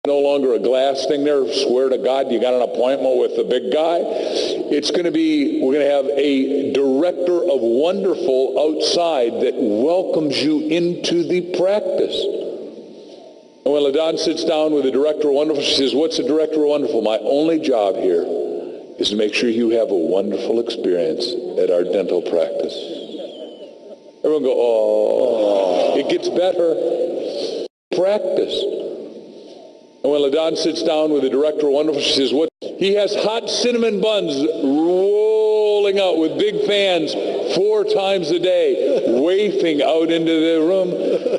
no longer a glass thing there. Swear to God, you got an appointment with the big guy. It's going to be, we're going to have a director of wonderful outside that welcomes you into the practice. And when LaDon sits down with the director of wonderful, she says, what's the director of wonderful? My only job here is to make sure you have a wonderful experience at our dental practice. Everyone go, oh, it gets better. Practice. And when LaDon sits down with the director of wonderful, she says, what? He has hot cinnamon buns rolling out with big fans 4 times a day, wafting out into the room,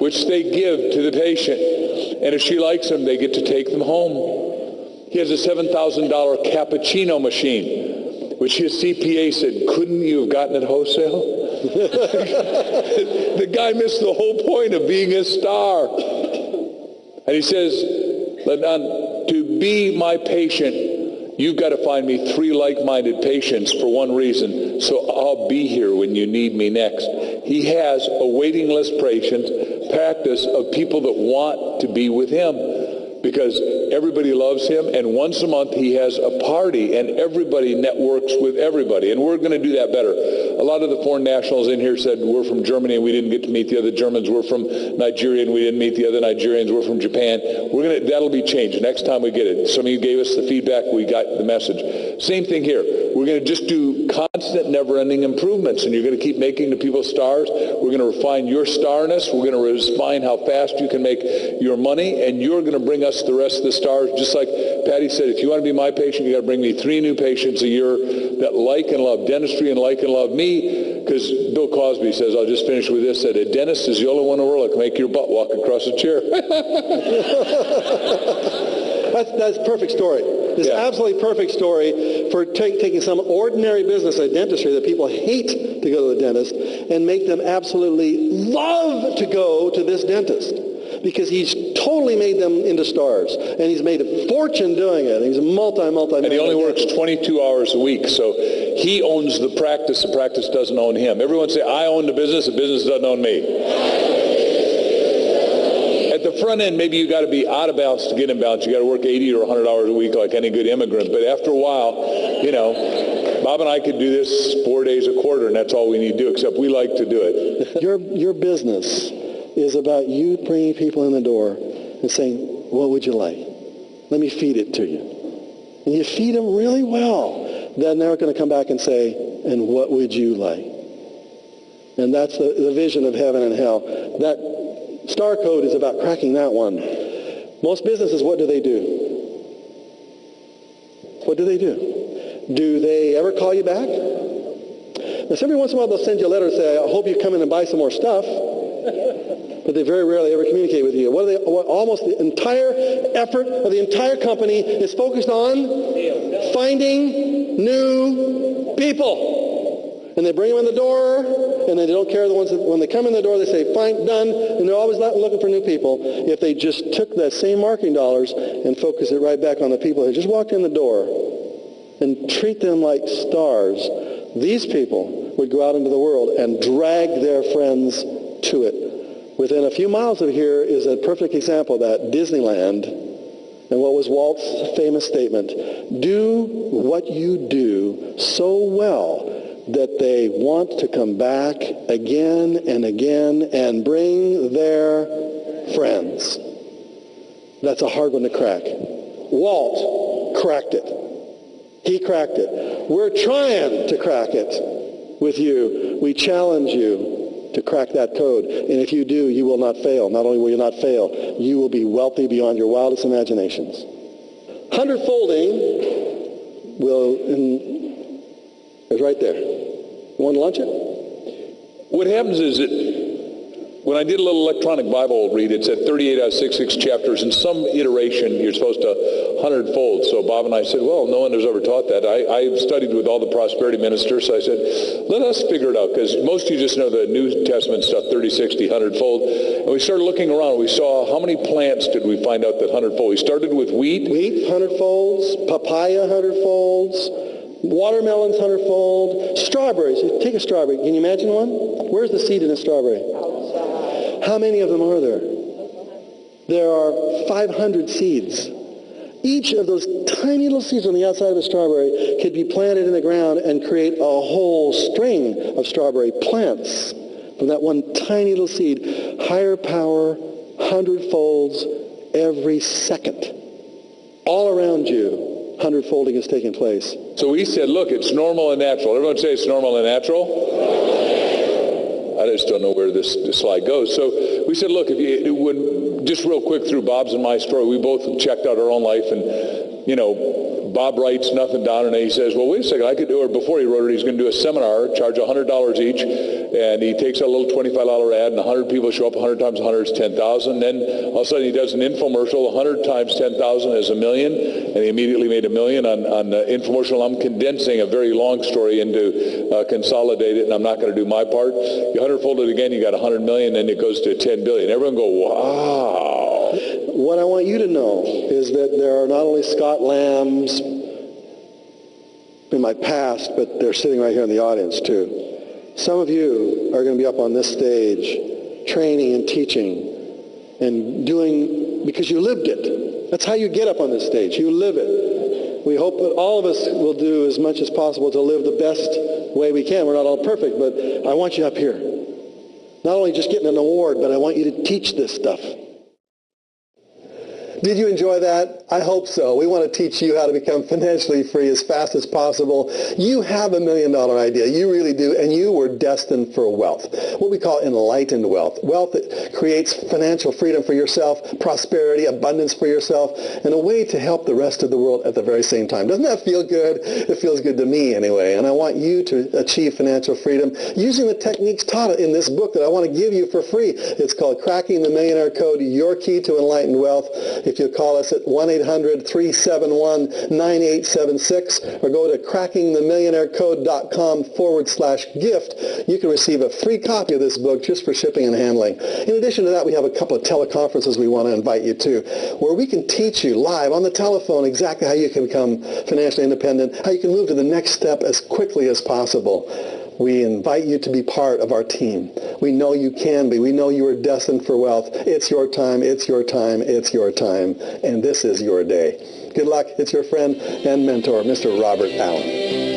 which they give to the patient. And if she likes them, they get to take them home. He has a $7,000 cappuccino machine, which his CPA said, couldn't you have gotten it wholesale? The guy missed the whole point of being a star. And he says, LaDon, to be my patient, you've got to find me 3 like-minded patients for one reason, so I'll be here when you need me next. He has a waiting list practice of people that want to be with him because everybody loves him, and once a month he has a party and everybody networks with everybody, and we're going to do that better. A lot of the foreign nationals in here said we're from Germany and we didn't get to meet the other Germans. We're from Nigeria and we didn't meet the other Nigerians. We're from Japan. That'll be changed next time we get it. Some of you gave us the feedback. We got the message. Same thing here. We're going to just do constant, never-ending improvements, and you're going to keep making the people stars. We're going to refine your starness. We're going to refine how fast you can make your money, and you're going to bring us the rest of the stars. Just like Patty said, if you want to be my patient, you got to bring me 3 new patients a year that like and love dentistry and like and love me, because Bill Cosby says, I'll just finish with this, that a dentist is the only one in the world that can make your butt walk across a chair. That's a perfect story. It's absolutely perfect story for taking some ordinary business like dentistry that people hate to go to the dentist and make them absolutely love to go to this dentist because he's totally made them into stars. And he's made a fortune doing it. He's a multi. And he only works 22 hours a week, so he owns the practice doesn't own him. Everyone say, I own the business doesn't own me. At the front end, maybe you got to be out of balance to get in balance. You got to work 80 or 100 hours a week like any good immigrant. But after a while, Bob and I could do this 4 days a quarter, and that's all we need to do, except we like to do it. Your business is about you bringing people in the door and saying, what would you like? Let me feed it to you. And you feed them really well. Then they're going to come back and say, and what would you like? And that's the vision of heaven and hell. That star code is about cracking that one. Most businesses, what do they do? What do they do? Do they ever call you back? Now, every once in a while they'll send you a letter and say, I hope you come in and buy some more stuff. But they very rarely ever communicate with you. Almost the entire effort of the entire company is focused on finding new people. And they bring them in the door, and they don't care the ones that, when they come in the door, they say, fine, done, and they're always looking for new people. If they just took that same marketing dollars and focused it right back on the people that just walked in the door and treat them like stars, these people would go out into the world and drag their friends to it. Within a few miles of here is a perfect example of that, Disneyland. And what was Walt's famous statement? Do what you do so well that they want to come back again and again and bring their friends. That's a hard one to crack. Walt cracked it. He cracked it. We're trying to crack it with you. We challenge you to crack that code. And if you do, you will not fail. Not only will you not fail, you will be wealthy beyond your wildest imaginations. 100-folding is right there. You want to launch it? What happens is that when I did a little electronic Bible read, it said 38 out of 66 chapters. In some iteration, you're supposed to 100-fold. So Bob and I said, well, no one has ever taught that. I studied with all the prosperity ministers, so I said, let us figure it out, because most of you just know the New Testament stuff, 30, 60, 100-fold. And we started looking around. We saw how many plants did we find out that 100-fold. We started with wheat. Wheat, 100-folds. Papaya, 100-folds. Watermelons, 100-fold. Strawberries. Take a strawberry. Can you imagine one? Where's the seed in a strawberry? How many of them are there? There are 500 seeds. Each of those tiny little seeds on the outside of a strawberry could be planted in the ground and create a whole string of strawberry plants from that one tiny little seed. Higher power, 100 folds every second. All around you, 100-folding is taking place. So we said, look, it's normal and natural. Everyone say it's normal and natural? I just don't know where this slide goes. So we said, look, just real quick through Bob's and my story, we both checked out our own life, and, you know, Bob writes nothing down, and he says, well, wait a second, I could do it. Before he wrote it, he's going to do a seminar, charge $100 each, and he takes out a little $25 ad, and 100 people show up. 100 times 100 is 10,000. Then all of a sudden he does an infomercial. 100 times 10,000 is $1 million, and he immediately made $1 million on the infomercial. I'm condensing a very long story into consolidate it, and I'm not going to do my part. You 100-fold it again, you got 100 million, and it goes to 10 billion. Everyone go, wow. What I want you to know is that there are not only Scott Lambs in my past, but they're sitting right here in the audience too. Some of you are going to be up on this stage training and teaching and doing, because you lived it. That's how you get up on this stage. You live it. We hope that all of us will do as much as possible to live the best way we can. We're not all perfect, but I want you up here. Not only just getting an award, but I want you to teach this stuff. Did you enjoy that? I hope so. We want to teach you how to become financially free as fast as possible. You have $1 million idea. You really do. And you were destined for wealth. What we call enlightened wealth. Wealth that creates financial freedom for yourself, prosperity, abundance for yourself, and a way to help the rest of the world at the very same time. Doesn't that feel good? It feels good to me anyway. And I want you to achieve financial freedom using the techniques taught in this book that I want to give you for free. It's called Cracking the Millionaire Code, Your Key to Enlightened Wealth. If you call us at 1-800-371-9876 or go to crackingthemillionairecode.com/gift, you can receive a free copy of this book just for shipping and handling. In addition to that, we have a couple of teleconferences we want to invite you to, where we can teach you live on the telephone exactly how you can become financially independent, how you can move to the next step as quickly as possible. We invite you to be part of our team. We know you can be. We know you are destined for wealth. It's your time. It's your time. It's your time. And this is your day. Good luck. It's your friend and mentor, Mr. Robert Allen.